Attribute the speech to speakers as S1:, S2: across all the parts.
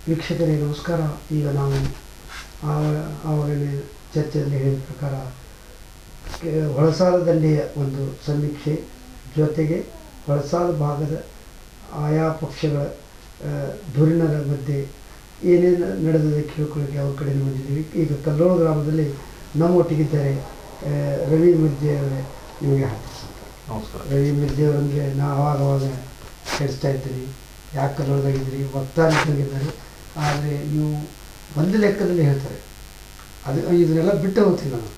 S1: ವೀಕ್ಷಕರಿಗೆ ನಮಸ್ಕಾರ. ಈಗ ನಾವು ಆವಾಗಲೇ ಚರ್ಚೆಯಲ್ಲಿ ಹೇಳಿದ ಪ್ರಕಾರ ಹೊಳಸಾಲ ದಂಡೆಯ ಒಂದು ಸಮೀಕ್ಷೆ ಜೊತೆಗೆ ಹೊಳಸಾಲ ಭಾಗದ ಆಯಾ ಪಕ್ಷಗಳ ಧುರೀಣರ ಮಧ್ಯೆ ಏನೇನು ನಡೆದಿದೆ ಕೇಳ್ಕೊಳ್ಳೋಕ್ಕೆ ಅವ್ರ ಕಡೆ ಬಂದಿದ್ದೀವಿ. ಈಗ ಕಲ್ಲೋಳ ಗ್ರಾಮದಲ್ಲಿ ನಮ್ಮೊಟ್ಟಿಗಿದ್ದಾರೆ ರವಿ ಮಿರ್ಜೆಯವರೇ. ನಿಮಗೆ
S2: ನಮಸ್ಕಾರ.
S1: ರವಿ ಮಿರ್ಜೆಯವರಿಗೆ ನಾವು ಆವಾಗ ಕೇಳಿಸ್ತಾ ಇದ್ದೀನಿ, ಯಾಕೆ ಕಲ್ಲೋಳದಾಗಿದ್ದೀರಿ, ವಕ್ತಾರಿದ್ದಾರೆ. ಆದರೆ ನೀವು ಒಂದು ಲೆಕ್ಕದಲ್ಲಿ ಹೇಳ್ತಾರೆ, ಅದು ಇದನ್ನೆಲ್ಲ ಬಿಟ್ಟು ಹೋಗ್ತೀನಿ ನಾನು.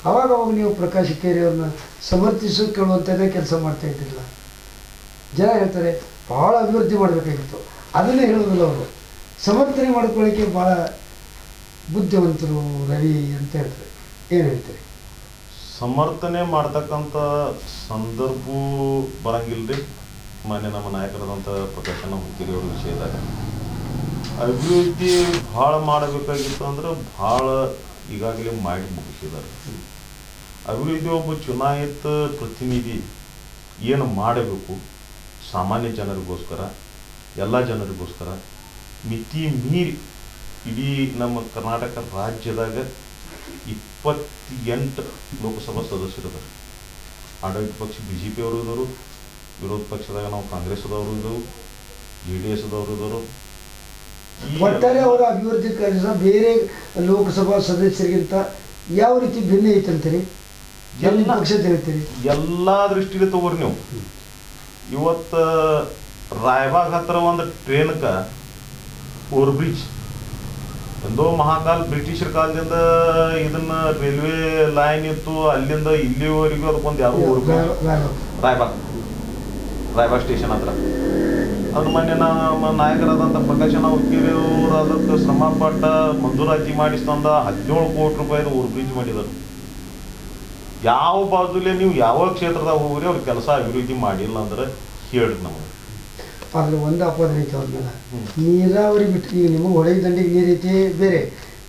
S1: ಅವಾಗ ನೀವು ಪ್ರಕಾಶ್ ಹುಕ್ಕೇರಿ ಅವ್ರನ್ನ ಸಮರ್ಥಿಸೋ ಕೇಳುವಂಥದ್ದೇ ಕೆಲಸ ಮಾಡ್ತಾ ಇದ್ದಿಲ್ಲ. ಜನ ಹೇಳ್ತಾರೆ ಭಾಳ ಅಭಿವೃದ್ಧಿ ಮಾಡಬೇಕಾಗಿತ್ತು, ಅದನ್ನೇ ಹೇಳೋದಿಲ್ಲ ಅವರು. ಸಮರ್ಥನೆ ಮಾಡ್ಕೊಳ್ಳಿಕ್ಕೆ ಭಾಳ ಬುದ್ಧಿವಂತರು ರವಿ ಅಂತ ಹೇಳ್ತಾರೆ. ಏನು ಹೇಳ್ತಾರೆ?
S2: ಸಮರ್ಥನೆ ಮಾಡ್ತಕ್ಕಂಥ ಸಂದರ್ಭ ಬರಂಗಿಲ್ರಿ. ಮಾನ್ಯ ನಮ್ಮ ನಾಯಕರಾದಂಥ ಪ್ರಕಾಶ್ ಹುಕ್ಕೇರಿ ಅವ್ರ ವಿಷಯದಾಗ ಅಭಿವೃದ್ಧಿ ಭಾಳ ಮಾಡಬೇಕಾಗಿತ್ತು ಅಂದ್ರೆ ಭಾಳ ಈಗಾಗಲೇ ಮಾಡಿ ಮುಗಿಸಿದ್ದಾರೆ. ಅಭಿವೃದ್ಧಿ ಒಬ್ಬ ಚುನಾಯಿತ ಪ್ರತಿನಿಧಿ ಏನು ಮಾಡಬೇಕು, ಸಾಮಾನ್ಯ ಜನರಿಗೋಸ್ಕರ, ಎಲ್ಲ ಜನರಿಗೋಸ್ಕರ ಮಿತಿ ಮೀರಿ ಇಡೀ ನಮ್ಮ ಕರ್ನಾಟಕ ರಾಜ್ಯದಾಗ 28 ಲೋಕಸಭಾ ಸದಸ್ಯರಿದ್ದಾರೆ. ಆಡಳಿತ ಪಕ್ಷ BJP ಅವರು ಇದ್ದರು, ವಿರೋಧ ಪಕ್ಷದಾಗ ನಾವು ಕಾಂಗ್ರೆಸ್ದವರು ಇದ್ದವು, JDSದವರು ಇದ್ದರು.
S1: ಒಟ್ಟಾರೆ ಅವರ ಅಭಿವೃದ್ಧಿ ಕಾರ್ಯ ಬೇರೆ ಲೋಕಸಭಾ ಸದಸ್ಯರಿಗಿಂತ ಯಾವ ರೀತಿ ಭಿನ್ನ ಐತಂತೀರಿ? ಎಲ್ಲ ಪಕ್ಷ ಹೇಳ್ತೀರಿ?
S2: ಎಲ್ಲ ದೃಷ್ಟಿಯಲ್ಲಿ ತಗೋರಿ ನೀವು. ಇವತ್ತು ರಾಯಬಾಗ್ ಹತ್ರ ಒಂದು ಟ್ರೇನ್ಗೆ ಓವರ್ ಬ್ರಿಡ್ಜ್ ಎಂದೋ ಮಹಾಕಾಲ ಬ್ರಿಟಿಷರ ಕಾಲದಿಂದ ಇದನ್ನ ರೈಲ್ವೆ ಲೈನ್ ಇತ್ತು, ಅಲ್ಲಿಂದ ಇಲ್ಲಿವರೆಗೂ ಅದಕ್ಕೊಂದು ಯಾವ ಓವರ್ ಬ್ರಿಡ್ಜ್ ರಾಯಬಾಗ್ ಸ್ಟೇಷನ್ ಹತ್ರ ಅದು ಮೊನ್ನೆ ನಮ್ಮ ನಾಯಕರಾದಂಥ ಪ್ರಕಾಶ್ ಹುಕ್ಕೇರಿ ಅವರು ಅದಕ್ಕೆ ಶ್ರಮಪಟ್ಟ ಮಂಜೂರಾತಿ ಮಾಡಿಸ್ತಂದ 17 ಕೋಟಿ ರೂಪಾಯಿದು ಓವರ್ ಬ್ರಿಡ್ಜ್ ಮಾಡಿದರು. ಯಾವ ಬಾಜುಲೆ ನೀವು ಯಾವ ಕ್ಷೇತ್ರದಾಗ ಹೋಗ್ರಿ ಅವ್ರ ಕೆಲಸ ಅಭಿವೃದ್ಧಿ ಮಾಡಿಲ್ಲ ಅಂದ್ರೆ ಹೇಳ್ರಿ ನಮಗೆ.
S1: ಆದ್ರೆ ಒಂದು ಅಪವಾದ ಐತೆ ಅವ್ರ ಮೇಲೆ. ನೀರಾವರಿ ಬಿಟ್ಟು ಈಗ ನಿಮಗೆ ಹೊಳೆ ದಂಡಿಗೆ ನೀರು ಐತಿ, ಬೇರೆ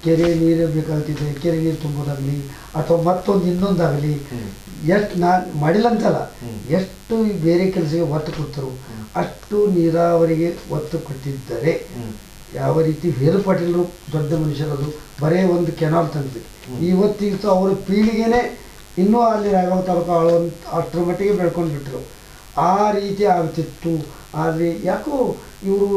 S1: ಕೆರೆ ನೀರು ಬೇಕಾಗ್ತಿದೆ, ಕೆರೆ ನೀರು ತುಂಬೋದಾಗಲಿ ಅಥವಾ ಮತ್ತೊಂದು ಇನ್ನೊಂದಾಗಲಿ, ಎಷ್ಟು ನಾನು ಮಾಡಿಲ್ಲ ಅಂತಲ್ಲ, ಎಷ್ಟು ಬೇರೆ ಕೆಲಸಕ್ಕೆ ಒತ್ತು ಕೊಡ್ತಾರೋ ಅಷ್ಟು ನೀರಾವರಿಗೆ ಒತ್ತು ಕೊಟ್ಟಿದ್ದರೆ ಯಾವ ರೀತಿ ವೀರ ಪಾಟೀಲರು ದೊಡ್ಡ ಮನುಷ್ಯರದು ಬರೇ ಒಂದು ಕೆನಾಲ್ ತಂದಿದೆ. ಇವತ್ತಿಗೂ ಅವರ ಪೀಳಿಗೆನೇ ಇನ್ನೂ ಅಲ್ಲಿ ರಾಯಬಾಗ ತಾಲೂಕು ಆಳುವಂಥ ಅಷ್ಟರ ಮಟ್ಟಿಗೆ ಬೆಳ್ಕೊಂಡು ಬಿಟ್ಟರು. ಆ ರೀತಿ ಆಗ್ತಿತ್ತು. ಆದರೆ ಯಾಕೋ ಇವರು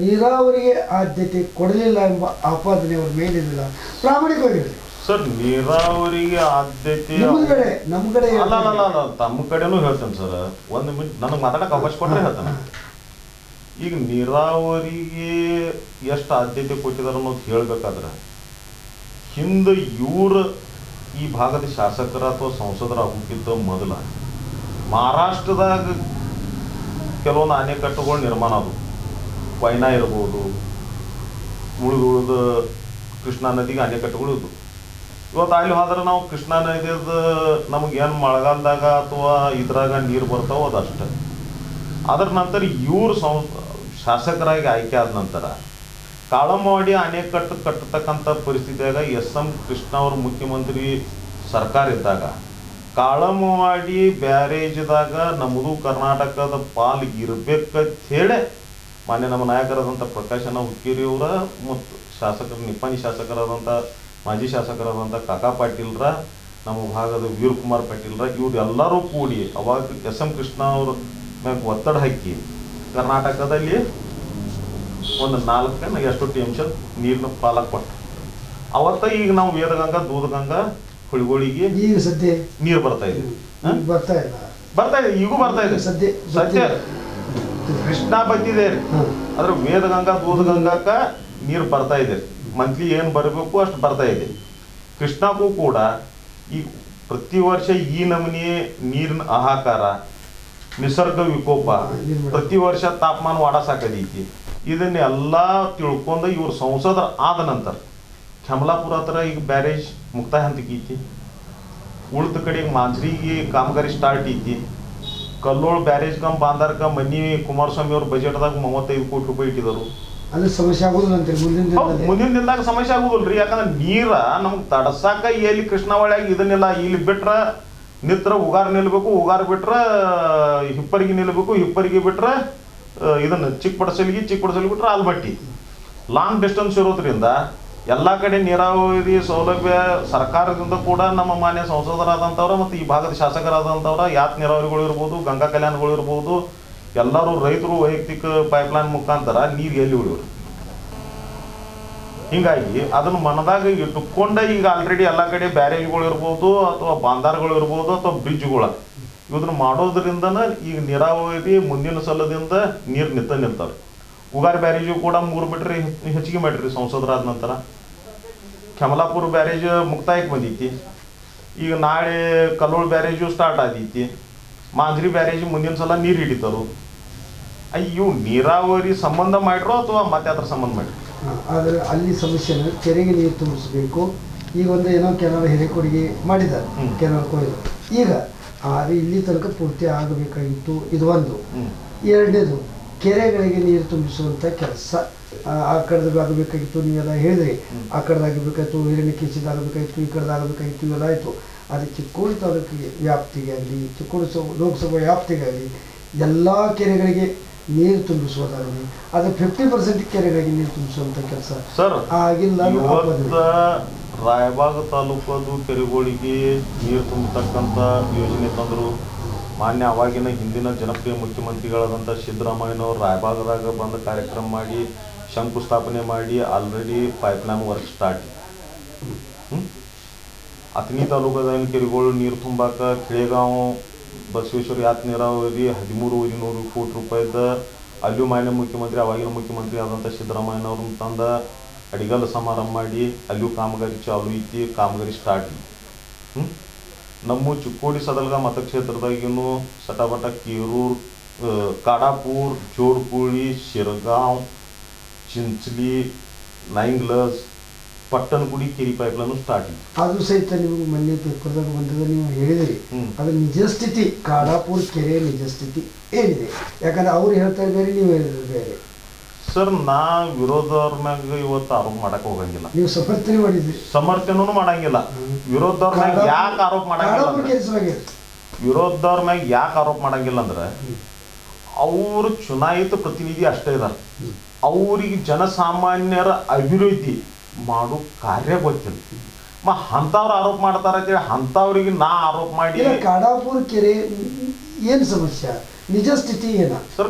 S1: ನೀರಾವರಿಗೆ ಆದ್ಯತೆ ಕೊಡಲಿಲ್ಲ ಎಂಬ ಆಪಾದನೆ ಅವ್ರ ಮೇಲಿಲ್ಲ. ಪ್ರಾಮಾಣಿಕವಾಗಿರಲಿ
S2: ಸರ್, ನೀರಾವರಿಗೆ ಆದ್ಯತೆ
S1: ನಮ್ಮ ಕಡೆ
S2: ಅಲ್ಲ ತಮ್ಮ ಕಡೆನೂ ಹೇಳ್ತೇನೆ ಸರ್. 1 ಮಿನಿಟ್ ನನಗೆ ಮಾತಾಡಕ್ಕೆ ಅವಕಾಶ ಕೊಟ್ಟರೆ ಹೇಳ್ತೇನೆ. ಈಗ ನೀರಾವರಿಗೆ ಎಷ್ಟು ಆದ್ಯತೆ ಕೊಟ್ಟಿದ್ದಾರೆ ಅನ್ನೋದು ಹೇಳ್ಬೇಕಾದ್ರೆ ಹಿಂದೆ ಇವರು ಈ ಭಾಗದ ಶಾಸಕರ ಅಥವಾ ಸಂಸದರ ಆಗೋಕ್ಕಿಂತ ಮೊದಲ ಮಹಾರಾಷ್ಟ್ರದಾಗ ಕೆಲವೊಂದು ಅಣೆಕಟ್ಟುಗಳು ನಿರ್ಮಾಣ ಆದವು. ಕೊಯ್ನಾ ಇರ್ಬೋದು, ಉಳಿದ ಕೃಷ್ಣಾ ನದಿಗೆ ಅಣೆಕಟ್ಟುಗಳು ಇದ್ವು. ಇವತ್ತು ಅಲ್ಲಿ ಹೋದ್ರೆ ನಾವು ಕೃಷ್ಣಾ ನದಿಯದು ನಮಗೇನು ಮಳೆಗಾಲದಾಗ ಅಥವಾ ಇದ್ರಾಗ ನೀರು ಬರ್ತಾವೋ ಅದಷ್ಟೆ. ಅದರ ನಂತರ ಇವರು ಶಾಸಕರಾಗಿ ಆಯ್ಕೆ ಆದ ನಂತರ ಕಾಳಮ್ಮವಾಡಿ ಅಣೆಕಟ್ಟು ಕಟ್ಟತಕ್ಕಂಥ ಪರಿಸ್ಥಿತಿಯಾಗ SM ಕೃಷ್ಣ ಅವರು ಮುಖ್ಯಮಂತ್ರಿ ಸರ್ಕಾರ ಇದ್ದಾಗ ಕಾಳಮ್ಮವಾಡಿ ಬ್ಯಾರೇಜ್ದಾಗ ನಮ್ಮದು ಕರ್ನಾಟಕದ ಪಾಲು ಇರಬೇಕಂತ ಹೇಳಿ ಮಾನ್ಯ ನಮ್ಮ ನಾಯಕರಾದಂಥ ಪ್ರಕಾಶ್ ಹುಕ್ಕೇರಿ ಅವರ ಮತ್ತು ಶಾಸಕರು ನಿಪ್ಪಾಣಿ ಶಾಸಕರಾದಂಥ ಮಾಜಿ ಶಾಸಕರಾದಂಥ ಕಾಕಾ ಪಾಟೀಲ್ರ, ನಮ್ಮ ಭಾಗದ ವೀರಕುಮಾರ್ ಪಾಟೀಲ್ರ, ಇವ್ರು ಎಲ್ಲರೂ ಕೂಡಿ ಅವಾಗ SM ಕೃಷ್ಣ ಅವ್ರ ಮ್ಯಾಗ ಒತ್ತಡ ಹಾಕಿ ಕರ್ನಾಟಕದಲ್ಲಿ ಒಂದು 4 ಎಷ್ಟು TMC ನೀರಿನ ಪಾಲಕ್ಕೆ ಕೊಟ್ಟರು. ಅವತ್ತ ಈಗ ನಾವು ವೇದಗಂಗಾ ದೂದಗಂಗಾ ಹುಳಿಗಳಿಗೆ
S1: ಈಗ ಸದ್ಯ
S2: ನೀರು ಬರ್ತಾ ಇದೆ, ಈಗೂ ಬರ್ತಾ ಇದೆ. ಸದ್ಯ ಕೃಷ್ಣಾ ಬಂದಿದೆ ರೀ, ಅದ್ರ ವೇದಗಂಗಾ ದೂದಗಂಗಾಕ ನೀರು ಬರ್ತಾ ಇದೆ. ಮಂತ್ಲಿ ಏನು ಬರಬೇಕು ಅಷ್ಟು ಬರ್ತಾ ಇದೆ. ಕೃಷ್ಣಾಕ್ಕೂ ಕೂಡ ಈ ಪ್ರತಿ ವರ್ಷ ಈ ನಮೂನಿ ನೀರಿನ ಹಾಹಾಕಾರ, ನಿಸರ್ಗ ವಿಕೋಪ, ಪ್ರತಿ ವರ್ಷ ತಾಪಮಾನ ವಾಡಸಾಕದೈತಿ. ಇದನ್ನೆಲ್ಲ ತಿಳ್ಕೊಂಡು ಇವ್ರು ಸಂಸದರ ಆದ ನಂತರ ಕಮಲಾಪುರ ಹತ್ರ ಈಗ ಬ್ಯಾರೇಜ್ ಮುಕ್ತಾಯ ಹಂತಕ್ಕೆ ಐತಿ. ಉಳಿದ ಕಡೆಗೆ ಮಾಂಜ್ರಿಗೆ ಕಾಮಗಾರಿ ಸ್ಟಾರ್ಟ್ ಐತಿ. ಕಲ್ಲೋಳ ಬ್ಯಾರೇಜ್ ಬಾಂದಾರ್ಕ ಮನ್ನಿ ಕುಮಾರಸ್ವಾಮಿ ಅವ್ರ ಬಜೆಟ್ದಾಗ 35 ಕೋಟಿ ರೂಪಾಯಿ ಇಟ್ಟಿದ್ರು.
S1: ಅದು ಸಮಸ್ಯೆ ಆಗೋದಿಲ್ಲ ಅಂತ
S2: ಮುಂದಿನ ದಿನದಾಗ ಸಮಸ್ಯೆ ಆಗೋದಿಲ್ರಿ. ಯಾಕಂದ್ರೆ ನೀರ ನಮ್ಗೆ ತಡಸಾಕ ಎಲ್ಲಿ ಕೃಷ್ಣಾವಳಿಯಾಗಿ ಇದನ್ನೆಲ್ಲ ಇಲ್ಲಿ ಬಿಟ್ರ ನಿತ್ರ ಉಗಾರ ನಿಲ್ಬೇಕು, ಉಗಾರ ಬಿಟ್ರ ಹಿಪ್ಪರಿಗೆ ನಿಲ್ಬೇಕು, ಹಿಪ್ಪರಿಗೆ ಬಿಟ್ರ ಇದನ್ನ ಚಿಕ್ಕ ಪಡಸಲಿಗೆ ಬಿಟ್ರೆ ಆಲ್ಮಟ್ಟಿ. ಲಾಂಗ್ ಡಿಸ್ಟೆನ್ಸ್ ಇರೋದ್ರಿಂದ ಎಲ್ಲ ಕಡೆ ನೀರಾವರಿ ಸೌಲಭ್ಯ ಸರ್ಕಾರದಿಂದ ಕೂಡ ನಮ್ಮ ಮಾನ್ಯ ಸಂಸದರಾದಂಥವ್ರು ಮತ್ತು ಈ ಭಾಗದ ಶಾಸಕರಾದಂಥವ್ರ ಯಾತ್ ನೀರಾವರಿಗಳು ಇರ್ಬೋದು, ಗಂಗಾ ಕಲ್ಯಾಣಗಳು ಇರ್ಬೋದು, ಎಲ್ಲರೂ ರೈತರು ವೈಯಕ್ತಿಕ ಪೈಪ್ಲೈನ್ ಮುಖಾಂತರ ನೀರು ಎಲ್ಲಿ ಉಳಿಯೋರು. ಹೀಗಾಗಿ ಅದನ್ನು ಮನದಾಗ ಇಟ್ಟುಕೊಂಡ ಈಗ ಆಲ್ರೆಡಿ ಎಲ್ಲ ಕಡೆ ಬ್ಯಾರೇಜ್ಗಳು ಇರ್ಬೋದು ಅಥವಾ ಬಾಂದಾರ್ಗಳು ಇರ್ಬೋದು ಅಥವಾ ಬ್ರಿಡ್ಜ್ಗಳು ಇದನ್ನು ಮಾಡೋದ್ರಿಂದನ ಈಗ ನೀರಾವರಿ ಮುಂದಿನ ಸಲದಿಂದ ನೀರು ನಿಲ್ತಾವೆ. ಉಗಾರ್ ಬ್ಯಾರೇಜು ಕೂಡ 3 ಮೀಟರ್ ಹೆಚ್ಚಿಗೆ ಮಾಡಿರಿ ಸಂಸದರಾದ ನಂತರ. ಕಮಲಾಪುರ ಬ್ಯಾರೇಜ್ ಮುಕ್ತಾಯಕ್ಕೆ ಬಂದೈತಿ. ಈಗ ನಾಳೆ ಕಲ್ಲೋಳ ಬ್ಯಾರೇಜು ಸ್ಟಾರ್ಟ್ ಆದೈತಿ. ಮಾಂಜ್ರಿ ಬ್ಯಾರೇಜ್ ಮುಂದಿನ ಸಲ ನೀರು ಹಿಡಿತಾರು. ಇವು ನೀರಾವರಿ ಸಂಬಂಧ ಮಾಡಿರೋ ಅಥವಾ ಮತ್ತೆ ಅದ್ರ ಸಂಬಂಧ ಮಾಡಿರಿ?
S1: ಆದರೆ ಅಲ್ಲಿ ಸಮಸ್ಯೆನ ಕೆರೆಗೆ ನೀರು ತುಂಬಿಸಬೇಕು. ಈಗ ಒಂದು ಏನೋ ಕೆನಾಲ್ ಹಿರೇಕೊಡಿಗೆ ಮಾಡಿದ್ದಾರೆ, ಕೆನಾಲ್ ಕೊಯ್ದು. ಈಗ ಅದು ಇಲ್ಲಿ ತನಕ ಪೂರ್ತಿ ಆಗಬೇಕಾಗಿತ್ತು. ಇದು ಒಂದು. ಎರಡನೇದು, ಕೆರೆಗಳಿಗೆ ನೀರು ತುಂಬಿಸುವಂಥ ಕೆಲಸ ಆ ಕಡೆದಾಗ ಆಗಬೇಕಾಗಿತ್ತು. ನೀವೆಲ್ಲ ಹೇಳಿದ್ರಿ, ಆ ಕಡೆದಾಗಬೇಕಾಯ್ತು, ಹಿರಣ್ಯಕೇಶಿದಾಗಬೇಕಾಗಿತ್ತು, ಈ ಕಡೆದಾಗಬೇಕಾಗಿತ್ತು, ಇವೆಲ್ಲ ಆಯಿತು. ಅದು ಚಿಕ್ಕೋಡಿ ತಾಲೂಕಿಗೆ ವ್ಯಾಪ್ತಿಗೆ ಆಗಲಿ, ಚಿಕ್ಕೋಡಿ ಲೋಕಸಭಾ ವ್ಯಾಪ್ತಿಗಾಗಲಿ ಎಲ್ಲ ಕೆರೆಗಳಿಗೆ ನೀರು ತುಂಬಿಸುವುದಾಗಲಿ, ಅದು 50% ಕೆರೆಗಳಿಗೆ ನೀರು ತುಂಬಿಸುವಂಥ ಕೆಲಸ
S2: ಸರ್
S1: ಆಗಿಲ್ಲ.
S2: ರಾಯಬಾಗ ತಾಲೂಕದು ಕೆರೆಗಳಿಗೆ ನೀರು ತುಂಬತಕ್ಕಂಥ ಯೋಜನೆ ತಂದರು. ಮಾನ್ಯ ಅವಾಗಿನ ಹಿಂದಿನ ಜನಪ್ರಿಯ ಮುಖ್ಯಮಂತ್ರಿಗಳಾದಂಥ ಸಿದ್ದರಾಮಯ್ಯನವರು ರಾಯಬಾಗದಾಗ ಬಂದು ಕಾರ್ಯಕ್ರಮ ಮಾಡಿ ಶಂಕುಸ್ಥಾಪನೆ ಮಾಡಿ already pipeline work start. Athani ತಾಲೂಕದ ಕೆರೆಗಳು ನೀರು ತುಂಬಾಕ ಕಿಳೆಗಾಂವ್ ಬಸವೇಶ್ವರ ಯಾತ್ ನೀರಾವರಿ 13,100 ಕೋಟಿ ರೂಪಾಯಿದ ಅಲ್ಲಿಯೂ ಮಾನ್ಯ ಮುಖ್ಯಮಂತ್ರಿ ಅವಾಗಿನ ಮುಖ್ಯಮಂತ್ರಿ ಆದಂಥ ಸಿದ್ದರಾಮಯ್ಯನವ್ರನ್ನ ತಂದ ಅಡಿಗಲ್ಲು ಸಮಾರಂಭ ಮಾಡಿ ಅಲ್ಲಿಯೂ ಕಾಮಗಾರಿ ಚಾಲು ಐತಿ, ಕಾಮಗಾರಿ ಸ್ಟಾರ್ಟ್ ಐತಿ. ನಮ್ಮ ಚಿಕ್ಕೋಡಿ ಸದಲ್ಗ ಮತಕ್ಷೇತ್ರದಾಗಿನೂ ಸಟಾಬಟ ಕೀರೂರು, ಕಾಡಾಪುರ್, ಜೋಡ್ಕುಳಿ, ಶಿರಗಾಂವ್, ಚಿಂಚಲಿ, ನೈಂಗ್ಲಸ್, ಪಟ್ಟಣಗುಡಿ ಕೆರೆ ಪೈಪ್ಲೈನ್ ಸ್ಟಾರ್ಟ್ ಇದೆ.
S1: ಅದು ಸಹಿತ ನಿಮಗೆ ಮೊನ್ನೆ ಪೇಪರ್ದಾಗ ಬಂದದ ನೀವು ಹೇಳಿದಿರಿ. ಅದು ನಿಜ ಸ್ಥಿತಿ, ಕಾಡಾಪುರ್ ಕೆರೆ ನಿಜ ಸ್ಥಿತಿ ಏನಿದೆ? ಯಾಕಂದ್ರೆ ಅವ್ರು ಹೇಳ್ತಾ ಬೇರೆ, ನೀವು ಹೇಳಿದ್ರೆ ಬೇರೆ.
S2: ಸರ್, ನಾ ವಿರೋಧವ್ರ ಮ್ಯಾಗ ಇವತ್ತು ಆರೋಪ ಮಾಡಕ್ ಹೋಗಂಗಿಲ್ಲ.
S1: ನೀವು ಸಮರ್ಥನೆ ಮಾಡಿದ್ರಿ?
S2: ಸಮರ್ಥನೂ ಮಾಡಂಗಿಲ್ಲ. ವಿರೋಧವ್ರ ಮ್ಯಾಗ ಯಾಕೆ ಆರೋಪ ಮಾಡಂಗಿಲ್ಲ? ವಿರೋಧವ್ರ ಮ್ಯಾಗ ಯಾಕೆ ಆರೋಪ ಮಾಡಂಗಿಲ್ಲ ಅಂದ್ರೆ ಅವರು ಚುನಾಯಿತ ಪ್ರತಿನಿಧಿ ಅಷ್ಟೇ ಇದಾರೆ. ಅವ್ರಿಗೆ ಜನಸಾಮಾನ್ಯರ ಅಭಿವೃದ್ಧಿ ಮಾಡೋ ಕಾರ್ಯ ಗೊತ್ತಿಲ್ಲ. ಅಂಥವ್ರು ಆರೋಪ ಮಾಡ್ತಾರ ಅಂತೇಳಿ ಅಂಥವ್ರಿಗೆ ನಾ ಆರೋಪ ಮಾಡಿ
S1: ಕಾಡಾಪುರ ಕೆರೆ ಏನು ಸಮಸ್ಯೆ, ನಿಜ ಸ್ಥಿತಿ ಏನ
S2: ಸರ್?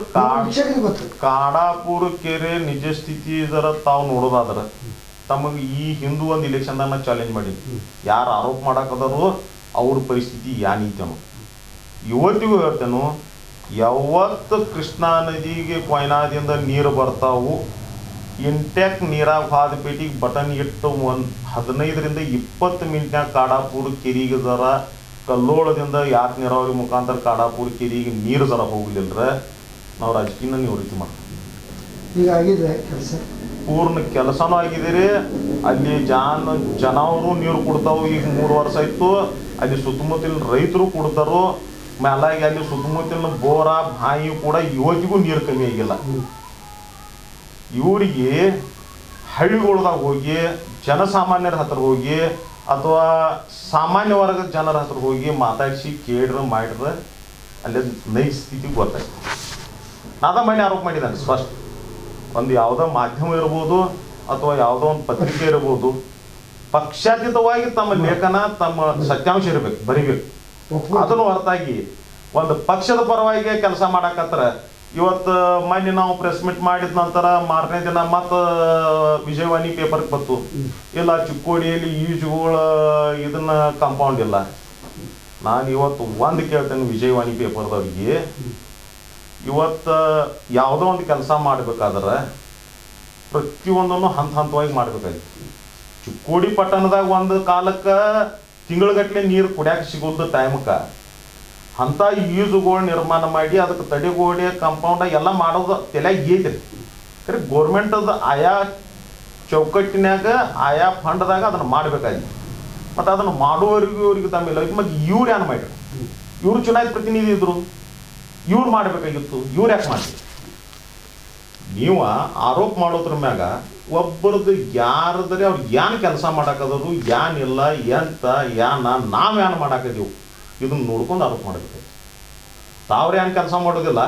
S2: ಕಾಡಾಪುರ ಕೆರೆ ನಿಜ ಸ್ಥಿತಿ ಇದರ ತಾವು ನೋಡೋದಾದ್ರ ತಮಗೆ ಈ ಹಿಂದೂ ಒಂದು ಇಲೆಕ್ಷನ್ದಾಗ ಚಾಲೆಂಜ್ ಮಾಡಿ ಯಾರು ಆರೋಪ ಮಾಡಾಕದಾರೋ ಅವ್ರ ಪರಿಸ್ಥಿತಿ ಏನೈತೆ ಅನ್ನೋ ಇವತ್ತಿಗೂ ಹೇಳ್ತೇನು. ಯಾವತ್ತು ಕೃಷ್ಣಾ ನದಿಗೆ ಕೊಯ್ನಾದಿಂದ ನೀರು ಬರ್ತಾವು, ಇಂಟ್ಯಾಕ್ ನೀರಾಗ ಹಾದ ಪೇಟಿಗೆ ಬಟನ್ ಇಟ್ಟು 15ರಿಂದ 20 ಮಿನಿಟ್ನಾಗ ಕಾಡಾಪುರ ಕೆರೆಗೆ ಜರ ಕಲ್ಲೋಳದಿಂದ ಯಾಕೆ ನೀರಾವರಿ ಮುಖಾಂತರ ಕಾಡಾಪುರ ಕೆರೆಗೆ ನೀರು ಜರ ಹೋಗ್ಲಿಲ್ರ ನಾವು ರಾಜಕೀಯನ ನಿವೃತ್ತಿ ಮಾಡ್ತೀವಿ.
S1: ಈಗ ಆಗಿದೆ ಕೆಲಸ,
S2: ಪೂರ್ಣ ಕೆಲಸನೂ ಆಗಿದ್ದೀರಿ. ಅಲ್ಲಿ ಜನವರು ನೀರು ಕೊಡ್ತಾವು. ಈಗ 3 ವರ್ಷ ಆಯ್ತು. ಅಲ್ಲಿ ಸುತ್ತಮುತ್ತಲಿನ ರೈತರು ಕೊಡ್ತಾರೋ ಮೇಲಾಗಿ ಅಲ್ಲಿ ಸುತ್ತಮುತ್ತಲಿನ ಬೋರ ಬಾಯಿ ಕೂಡ ಇವತ್ತಿಗೂ ನೀರು ಕಮ್ಮಿ ಆಗಿಲ್ಲ. ಇವರಿಗೆ ಹಳ್ಳಿಗಳ್ದಾಗ ಹೋಗಿ ಜನಸಾಮಾನ್ಯರ ಹತ್ರ ಹೋಗಿ ಅಥವಾ ಸಾಮಾನ್ಯ ವರ್ಗದ ಜನರ ಹತ್ರ ಹೋಗಿ ಮಾತಾಡಿಸಿ ಕೇಳ್ರ ಮಾಡ್ರ ಅಲ್ಲಿ ನೈಜ ಸ್ಥಿತಿ ಗೊತ್ತಾಯ್ತು. ನಾದ ಮನೆ ಆರೋಪ ಮಾಡಿದ್ದಾನೆ ಸ್ಪಷ್ಟ. ಒಂದು ಯಾವುದೋ ಮಾಧ್ಯಮ ಇರ್ಬೋದು ಅಥವಾ ಯಾವುದೋ ಒಂದು ಪತ್ರಿಕೆ ಇರ್ಬೋದು, ಪಕ್ಷಾತೀತವಾಗಿ ತಮ್ಮ ಲೇಖನ ತಮ್ಮ ಸತ್ಯಾಂಶ ಇರಬೇಕು, ಬರಿಬೇಕು. ಅದನ್ನು ಹೊರತಾಗಿ ಒಂದು ಪಕ್ಷದ ಪರವಾಗಿ ಕೆಲಸ ಮಾಡಕತ್ರ ಇವತ್ತು ಮೊನ್ನೆ ನಾವು ಪ್ರೆಸ್ ಮೀಟ್ ಮಾಡಿದ ನಂತರ ಮಾರನೇ ದಿನ ಮತ್ತು ವಿಜಯವಾಣಿ ಪೇಪರ್ಗೆ ಬಂತು, ಇಲ್ಲ ಚಿಕ್ಕೋಡಿಯಲ್ಲಿ ಈಜುಗಳ ಇದನ್ನ ಕಾಂಪೌಂಡ್ ಇಲ್ಲ. ನಾನು ಇವತ್ತು ಒಂದು ಕೇಳ್ತೇನೆ ವಿಜಯವಾಣಿ ಪೇಪರ್ದವ್ರಿಗೆ, ಇವತ್ತು ಯಾವುದೋ ಒಂದು ಕೆಲಸ ಮಾಡಬೇಕಾದ್ರೆ ಪ್ರತಿಯೊಂದನ್ನು ಹಂತವಾಗಿ ಮಾಡಬೇಕಾಗಿತ್ತು. ಚಿಕ್ಕೋಡಿ ಪಟ್ಟಣದಾಗ ಒಂದು ಕಾಲಕ್ಕೆ ತಿಂಗಳಗಟ್ಟಲೆ ನೀರು ಕುಡಿಯಾಕೆ ಸಿಗೋದು ಟೈಮಕ್ಕೆ ಅಂಥ ಈಜುಗಳು ನಿರ್ಮಾಣ ಮಾಡಿ ಅದಕ್ಕೆ ತಡೆಗೋಡೆ ಕಾಂಪೌಂಡ ಎಲ್ಲ ಮಾಡೋದು ತಲೆಯಾಗ ಐತ್ರಿ. ಖರೆ ಗೋರ್ಮೆಂಟದ ಆಯಾ ಚೌಕಟ್ಟಿನಾಗ ಆಯಾ ಫಂಡ್ದಾಗ ಅದನ್ನು ಮಾಡಬೇಕಾಗಿತ್ತು. ಮತ್ತು ಅದನ್ನು ಮಾಡುವವರಿಗೂ ಇವ್ರಿಗೆ ತಮ್ಮಿಲ್ಲ. ಮತ್ತು ಇವ್ರು ಏನು ಮಾಡ್ರಿ? ಇವರು ಚುನಾಯಿತ ಪ್ರತಿನಿಧಿ ಇದ್ರು, ಇವ್ರು ಮಾಡಬೇಕಾಗಿತ್ತು. ಇವ್ರು ಯಾಕೆ ಮಾಡ್ತೀವಿ? ನೀವು ಆರೋಪ ಮಾಡೋದ್ರ ಮ್ಯಾಗ ಒಬ್ಬರದ್ದು ಯಾರದ್ರೆ ಅವ್ರು ಏನು ಕೆಲಸ ಮಾಡಾಕದರು, ಏನಿಲ್ಲ, ಎಂತ ನಾವೇನು ಮಾಡಾಕದೀವು ಇದನ್ನು ನೋಡ್ಕೊಂಡು ಆರೋಪ ಮಾಡಬೇಕಾಯ್ತು. ತಾವ್ರು ಏನು ಕೆಲಸ ಮಾಡೋದಿಲ್ಲ,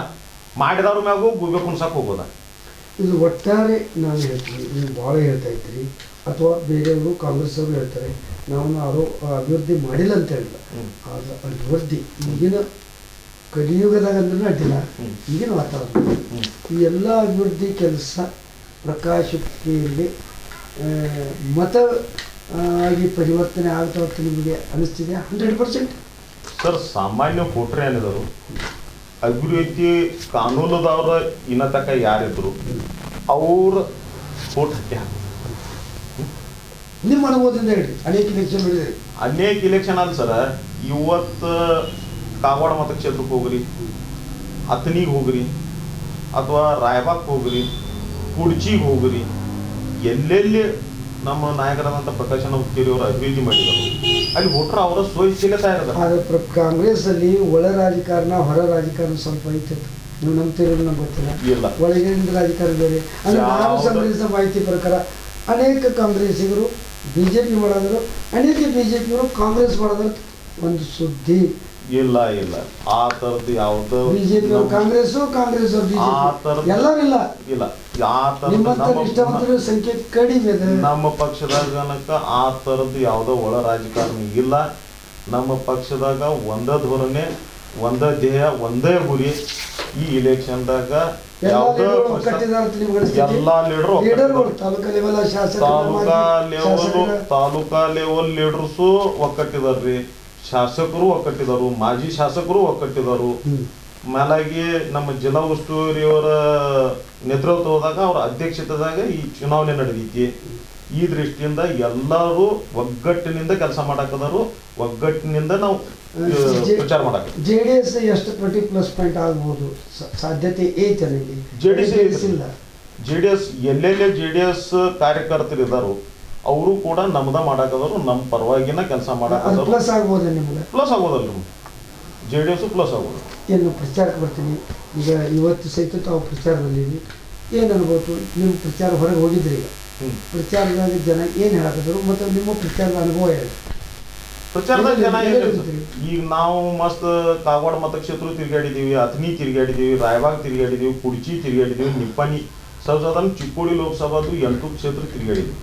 S2: ಮಾಡಿದವ್ರ ಮ್ಯಾಗೂ ಗುಬ್ಬೆ ಕುಣ್ಸಕ್ಕೆ ಹೋಗೋದ.
S1: ಇದು ಒಟ್ಟಾರೆ ನಾನು ಹೇಳ್ತೀನಿ, ನೀವು ಭಾಳ ಹೇಳ್ತಾ ಇದ್ದೀರಿ, ಅಥವಾ ಬೇರೆಯವರು ಕಾಂಗ್ರೆಸ್ ಅವರು ಹೇಳ್ತಾರೆ ನಾವು ಅಭಿವೃದ್ಧಿ ಮಾಡಿಲ್ಲ ಅಂತ ಹೇಳಿಲ್ಲ. ಆದರೆ ಅಭಿವೃದ್ಧಿ ಈಗಿನ ಕಲಿಯುಗದಾಗ ಅಂದ್ರೆ ಅಡ್ಡಿಲ್ಲ, ಈಗಿನ ವಾತಾವರಣ ಈ ಎಲ್ಲ ಅಭಿವೃದ್ಧಿ ಕೆಲಸ ಪ್ರಕಾಶ್ ಹುಕ್ಕೇರಿಗೆ ಮತ ಆಗಿ ಪರಿವರ್ತನೆ ಆಗ್ತಾ ನಿಮಗೆ ಅನಿಸ್ತಿದೆ 100%?
S2: ಸರ್, ಸಾಮಾನ್ಯ ವೋಟ್ರ್ ಏನಿದ್ರು ಅಭಿವೃದ್ಧಿ ಕಾನೂನದವ್ರ ಇನ್ನ ತಕ ಯಾರಿದ್ರು ಅವ್ರ ವೋಟ್ ಹಾಕಿ
S1: ನಿಮ್ಮ ಅನುಭವದಿಂದ ಹೇಳಿ. ಅನೇಕ ಇಲೆಕ್ಷನ್ ನೋಡಿದ್ರಿ.
S2: ಅನೇಕ ಇಲೆಕ್ಷನ್ ಅಲ್ಲ ಸರ. ಇವತ್ತು ಕಾಗವಾಡ ಮತಕ್ಷೇತ್ರಕ್ಕೆ ಹೋಗ್ರಿ, ಅತನಿಗೆ ಹೋಗ್ರಿ, ಅಥವಾ ರಾಯಬಾಗ್ ಹೋಗ್ರಿ, ಕುಡ್ಚಿಗೆ ಹೋಗ್ರಿ, ಎಲ್ಲೆಲ್ಲಿ ನಮ್ಮ ನಾಯಕರಾದಂಥ ಪ್ರಕಾಶ್ ಹುಕ್ಕೇರಿ ಅವರು ಅಭಿವೃದ್ಧಿ ಮಾಡಿದರು ಅಲ್ಲಿ ವೋಟ್ರ್ ಅವರ ಸ್ವಇಚ್ಛೆಲೆ ತಯಾರಿದ್ದಾರೆ.
S1: ಆದರೆ ಕಾಂಗ್ರೆಸ್ ಅಲ್ಲಿ ಒಳ ರಾಜಕಾರಣ ಹೊರ ರಾಜಕಾರಣ ಸ್ವಲ್ಪ ಐತೆ, ನೀವು ನಂಬ್ತಿರೋದು ನಮ್ಗೆ ಗೊತ್ತಿಲ್ಲ.
S2: ಇಲ್ಲ,
S1: ಒಳಗಿನಿಂದ ರಾಜಕಾರಣ ಬೇರೆ. ಅಂದ್ರೆ ನಾನು ಸಂಗ್ರಹಿಸಿದ ಮಾಹಿತಿ ಪ್ರಕಾರ ಅನೇಕ ಕಾಂಗ್ರೆಸ್ಸಿಗರು ಬಿಜೆಪಿ ಮಾಡೋದ್ರು, ಅನೇಕ ಬಿಜೆಪಿಯವರು ಕಾಂಗ್ರೆಸ್ ಮಾಡೋದ್ರ ಒಂದು ಸುದ್ದಿ
S2: ಇಲ್ಲ. ಇಲ್ಲ, ಆ ತರದ್ದು ಯಾವ್ದು
S1: ಬಿಜೆಪಿ ಕಾಂಗ್ರೆಸ್ ಎಲ್ಲರಿಲ್ಲ.
S2: ಇಲ್ಲ, ಆ
S1: ತರದ ಸಂಖ್ಯೆ ಕಡಿಮೆ ಇದೆ.
S2: ನಮ್ಮ ಪಕ್ಷದಾಗ ಆ ತರದ್ದು ಯಾವ್ದೋ ಒಳ ರಾಜಕಾರಣ ಇಲ್ಲ. ನಮ್ಮ ಪಕ್ಷದಾಗ ಒಂದ ಧೋರಣೆ, ಒಂದ ಧ್ಯೇಯ, ಒಂದೇ ಗುರಿ. ಈ ಇಲೆಕ್ಷನ್ದಾಗ ತಾಲೂಕಾ ಲೆವೆಲ್ ಲೀಡರ್ಸು ಒಕ್ಕಟ್ಟಿದಾರ್ರಿ, ಶಾಸಕರು ಒಕ್ಕಟ್ಟಿದರು, ಮಾಜಿ ಶಾಸಕರು ಒಕ್ಕಟ್ಟಿದರು. ಮೇಲಾಗಿ ನಮ್ಮ ಜಿಲ್ಲಾ ಉಸ್ತುವಾರಿಯವರ ನೇತೃತ್ವದಾಗ ಅವ್ರ ಅಧ್ಯಕ್ಷತೆದಾಗ ಈ ಚುನಾವಣೆ ನಡೆದೈತಿ. ಈ ದೃಷ್ಟಿಯಿಂದ ಎಲ್ಲರೂ ಒಗ್ಗಟ್ಟಿನಿಂದ ಕೆಲಸ ಮಾಡಾಕದಾರು, ಒಗ್ಗಟ್ಟಿನಿಂದ ನಾವು ಪ್ರಚಾರ ಮಾಡಾಕ.
S1: JDS ಎಷ್ಟು 20+ ಆಗ್ಬೋದು ಸಾಧ್ಯತೆ ಐತೆ?
S2: JDS ಎಲ್ಲೆಲ್ಲೇ JDS ಕಾರ್ಯಕರ್ತರು ಇದ್ದಾರು ಅವರು ಕೂಡ ನಮ್ದ ಮಾಡಾಕದಾರು, ನಮ್ಮ ಪರವಾಗಿನ ಕೆಲಸ ಮಾಡಾಕದಾರು.
S1: ಪ್ಲಸ್ ಆಗ್ಬೋದು, ನಿಮ್ಗೆ
S2: ಪ್ಲಸ್ ಆಗೋದಲ್ರಿ, JDS ಪ್ಲಸ್ ಆಗೋದು.
S1: ಏನು ಪ್ರಚಾರಕ್ಕೆ ಬರ್ತೀನಿ ಈಗ, ಇವತ್ತು ಸಹಿತ ತಾವು ಪ್ರಚಾರದಲ್ಲಿ ಏನು ಅನ್ಬೋದು? ನಿಮ್ಮ ಪ್ರಚಾರ ಹೊರಗೆ ಹೋಗಿದ್ರಿ, ಈಗ ಪ್ರಚಾರದಾಗ ಜನ ಏನು ಹೇಳಾಕದ್ರು ಮತ್ತು ನಿಮ್ಮ ಪ್ರಚಾರದ ಅನುಭವ ಹೇಳಿ.
S2: ಪ್ರಚಾರದಾಗ ಜನ ಈಗ ನಾವು ಮಸ್ತ್ ಕಾಗವಾಡ ಮತಕ್ಷೇತ್ರ ತಿರುಗಾಡಿದೀವಿ, ಅತನಿ ತಿರುಗಾಡಿದೀವಿ, ರಾಯಬಾಗ್ ತಿರುಗಾಡಿದೀವಿ, ಕುಡ್ಚಿ ತಿರುಗಾಡಿದೀವಿ, ನಿಪ್ಪಾಣಿ, ಸಾಧಾರಣ ಚಿಕ್ಕೋಡಿ ಲೋಕಸಭಾದು 8 ಕ್ಷೇತ್ರ ತಿರುಗಾಡಿದ್ವಿ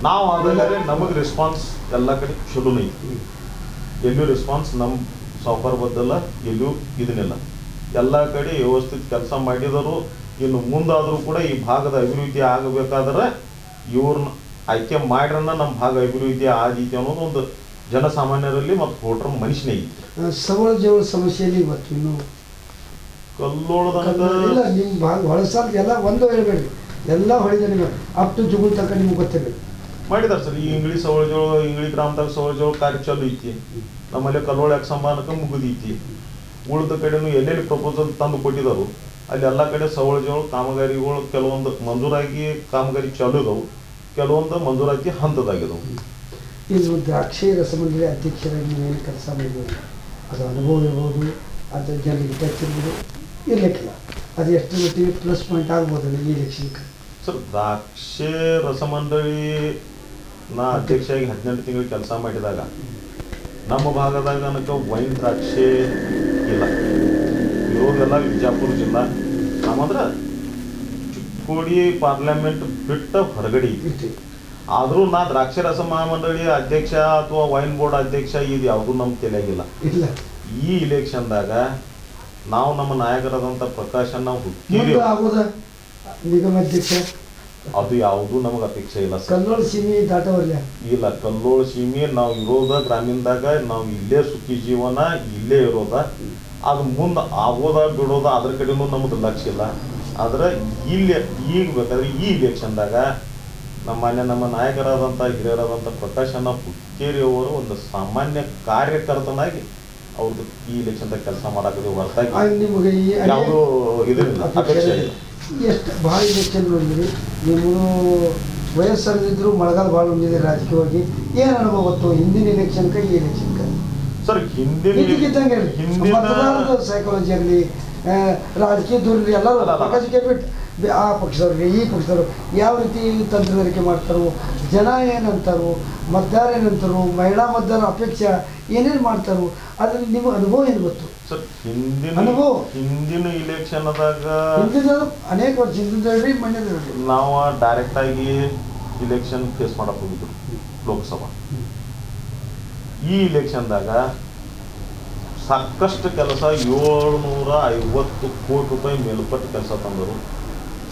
S2: ನಾವು. ಆದ್ರೆ ನಮಗೆ ರೆಸ್ಪಾನ್ಸ್ ಎಲ್ಲ ಕಡೆ ಚಲೋ ಐತಿ. ಎಲ್ಲೂ ರೆಸ್ಪಾನ್ಸ್ ನಮ್ಮ ಸಾವುಕಾರ ಬದ್ದಲ್ಲ, ಎಲ್ಲೂ ಇದನ್ನೆಲ್ಲ ಎಲ್ಲ ಕಡೆ ವ್ಯವಸ್ಥಿತ ಕೆಲಸ ಮಾಡಿದರು. ಇನ್ನು ಮುಂದಾದರೂ ಕೂಡ ಈ ಭಾಗದ ಅಭಿವೃದ್ಧಿ ಆಗಬೇಕಾದ್ರೆ ಇವ್ರನ್ನ ಆಯ್ಕೆ ಮಾಡ್ರನ್ನ ನಮ್ಮ ಭಾಗ ಅಭಿವೃದ್ಧಿ ಆದೀತಿ ಅನ್ನೋದು ಒಂದು ಜನಸಾಮಾನ್ಯರಲ್ಲಿ ಮತ್ತು ವೋಟರ್ ಮನುಷ್ಯನೇ ಐತಿ.
S1: ಸವಳ ಜವಳ ಸಮಸ್ಯೆಯಲ್ಲಿ ಇವತ್ತು ಇನ್ನು
S2: ಕಲ್ಲೋಳದಂತ
S1: ನಿಮ್ಮ ಭಾಗ ಹೊಳಸಾಲ ಎಲ್ಲ ಒಂದು ಹೇಳ್ಬೇಡಿ, ಎಲ್ಲ ಹೊಳಿದ ನಿಮಗೆ ಅಪ್ ಟು ಜುಗುಲ್ ತನಕ ನಿಮ್ಗೆ ಗೊತ್ತಿರಬೇಕು
S2: ಮಾಡಿದಾರೆ ಸರ್. ಈ ಇಂಗ್ಳಿ ಸವಳ ಜೋಳ, ಇಂಗ್ಳಿ ಗ್ರಾಮದಾಗ ಸವಳ ಜೋಳ ಕಾರ್ಯ ಚಾಲು ಐತಿ. ನಮ್ಮಲ್ಲಿ ಕಲ್ಲೋಳ ಸಂಬಾನಕ ಮುಗಿದೈತಿ. ಉಳಿದ ಕಡೆನೂ ಎಲ್ಲೆಲ್ಲಿ ಪ್ರಪೋಸಲ್ ತಂದು ಕೊಟ್ಟಿದ್ದಾರೆ ಅಲ್ಲಿ ಎಲ್ಲ ಕಡೆ ಸವಳ ಜೋಳ ಕಾಮಗಾರಿಗಳು ಕೆಲವೊಂದು ಮಂಜೂರಾಗಿ ಕಾಮಗಾರಿ ಚಾಲು ಇದಾವೆ, ಕೆಲವೊಂದು ಮಂಜೂರಾತಿ ಹಂತದಾಗಿದಾವೆ.
S1: ಇನ್ನು ದ್ರಾಕ್ಷಿ ರಸಮಂಡಳಿ ಅಧ್ಯಕ್ಷರಾಗಿ ನೀವೇನು ಕೆಲಸ ಮಾಡಿಬೋದು, ಅದು ಅನುಭವ ಇರ್ಬೋದು, ಅದು ಜನರಿಗೆ ಟಚ್ ಇರ್ಬೋದು, ಇರ್ಲಿಕ್ಕಿಲ್ಲ, ಅದು ಎಷ್ಟು ಮಟ್ಟಿಗೆ ಪ್ಲಸ್ ಪಾಯಿಂಟ್ ಆಗ್ಬೋದಲ್ಲ ಈ ಎಲೆಕ್ಷನ್ಗೆ?
S2: ಸರ್, ದ್ರಾಕ್ಷಿ ರಸಮಂಡಳಿ ನಾ ಅಧ್ಯಕ್ಷರಾಗಿ 18 ತಿಂಗಳು ಕೆಲಸ ಮಾಡಿದಾಗ ನಮ್ಮ ಭಾಗದಾಗ ನನಗೆ ವೈನ್ ದ್ರಾಕ್ಷಿ ಇಲ್ಲ. ಇರೋದೆಲ್ಲ ವಿಜಾಪುರ ಜಿಲ್ಲಾ, ನಾವಂದ್ರೆ ಚಿಕ್ಕೋಡಿ ಪಾರ್ಲಿಮೆಂಟ್ ಬಿಟ್ಟ ಹೊರಗಡೆ ಐತಿ. ಆದರೂ ನಾ ದ್ರಾಕ್ಷಿ ರಸ ಮಹಾಮಂಡಳಿ ಅಧ್ಯಕ್ಷ ಅಥವಾ ವೈನ್ ಬೋರ್ಡ್ ಅಧ್ಯಕ್ಷ ಇದು ಯಾವುದೂ ನಮ್ಗೆ ತಿಳಿಯಾಗಿಲ್ಲ. ಈ ಇಲೆಕ್ಷನ್ದಾಗ ನಾವು ನಮ್ಮ ನಾಯಕರಾದಂಥ ಪ್ರಕಾಶ್ ಹುಕ್ಕೇರಿ
S1: ನಿಗಮಾಧ್ಯಕ್ಷ
S2: ಅದು ಯಾವುದೂ ನಮಗೆ ಅಪೇಕ್ಷೆ ಇಲ್ಲ.
S1: ಕಲ್ಲೋಳ ಸೀಮೆ ದಾಟವಲ್ಲ
S2: ಇಲ್ಲ, ಕಲ್ಲೋಳ ಸೀಮೆ ನಾವು ಇರೋದ ಗ್ರಾಮೀಣದಾಗ, ನಾವು ಇಲ್ಲೇ ಸುಖಿ ಜೀವನ ಇಲ್ಲೇ ಇರೋದ. ಅದು ಮುಂದೆ ಆಗೋದ ಬಿಡೋದ ಅದ್ರ ಕಡೆನೂ ನಮ್ದು ಲಕ್ಷ್ಯ ಇಲ್ಲ. ಆದ್ರೆ ಇಲ್ಲಿ ಈಗ ಬೇಕಾದ್ರೆ ಈ ಇಲೆಕ್ಷನ್ದಾಗ ನಮ್ಮ ನಾಯಕರಾದಂಥ ಹಿರಿಯರಾದಂಥ ಪ್ರಕಾಶ್ ಹುಕ್ಕೇರಿ ಅವರು ಒಂದು ಸಾಮಾನ್ಯ ಕಾರ್ಯಕರ್ತನಾಗಿ ಅವ್ರದ್ದು ಈ ಇಲೆಕ್ಷನ್ದಾಗ ಕೆಲಸ ಮಾಡಾಕಿದ್ರು ಹೊರತಾಗಿ
S1: ನಿಮಗೆ
S2: ಯಾವುದೂ ಇದರಿಂದ ಅಪೇಕ್ಷೆ ಇಲ್ಲ.
S1: ಎಷ್ಟು ಭಾಳ ಇಲೆಕ್ಷನ್ ಬಂದಿರಿ, ನಿಮ್ಮದು ವಯಸ್ಸಲ್ಲಿದ್ದರೂ ಮಳೆಗಾಲ ಭಾಳ ಬಂದಿದೆ ರಾಜಕೀಯವಾಗಿ. ಏನು ಅನುಭವ ಗೊತ್ತು ಹಿಂದಿನ ಇಲೆಕ್ಷನ್ಗೆ ಈ ಇಲೆಕ್ಷನ್ಗೆ?
S2: ಸರ್, ಹಿಂದಿನ
S1: ಸೈಕಾಲಜಿ ಆಗಲಿ, ರಾಜಕೀಯ ದೂರ ಎಲ್ಲರೂ ಪ್ರಕಾಶಕ್ಕೆ ಬಿಟ್ಟು ಆ ಪಕ್ಷದವ್ರಿಗೆ ಈ ಪಕ್ಷದವರು ಯಾವ ರೀತಿ ತಂತ್ರಗಾರಿಕೆ ಮಾಡ್ತಾರೋ, ಜನ ಏನಂತಾರೋ, ಮತದಾರ ಏನಂತಾರೋ, ಮಹಿಳಾ ಮತದಾರ ಅಪೇಕ್ಷೆ ಏನೇನು ಮಾಡ್ತಾರೋ, ಅದ್ರಲ್ಲಿ ನಿಮ್ಮ ಅನುಭವ ಏನು ಗೊತ್ತು
S2: ಸರ್?
S1: ಅನುಭವ
S2: ಹಿಂದಿನ ಇಲೆಕ್ಷನ್ದಾಗ
S1: ಹಿಂದಿನ ಅನೇಕ ವರ್ಷ ಹಿಂದಿನ ಹೇಳ್ರಿ, ಮಂಡ್ಯದ
S2: ನಾವು ಡೈರೆಕ್ಟ್ ಆಗಿ ಇಲೆಕ್ಷನ್ ಫೇಸ್ ಮಾಡಕ್ ಹೋಗಿದ್ರು ಲೋಕಸಭಾ. ಈ ಇಲೆಕ್ಷನ್ದಾಗ ಸಾಕಷ್ಟು ಕೆಲಸ 750 ಕೋಟಿ ರೂಪಾಯಿ ಮೇಲ್ಪಟ್ಟು ಕೆಲಸ ತಂದರು,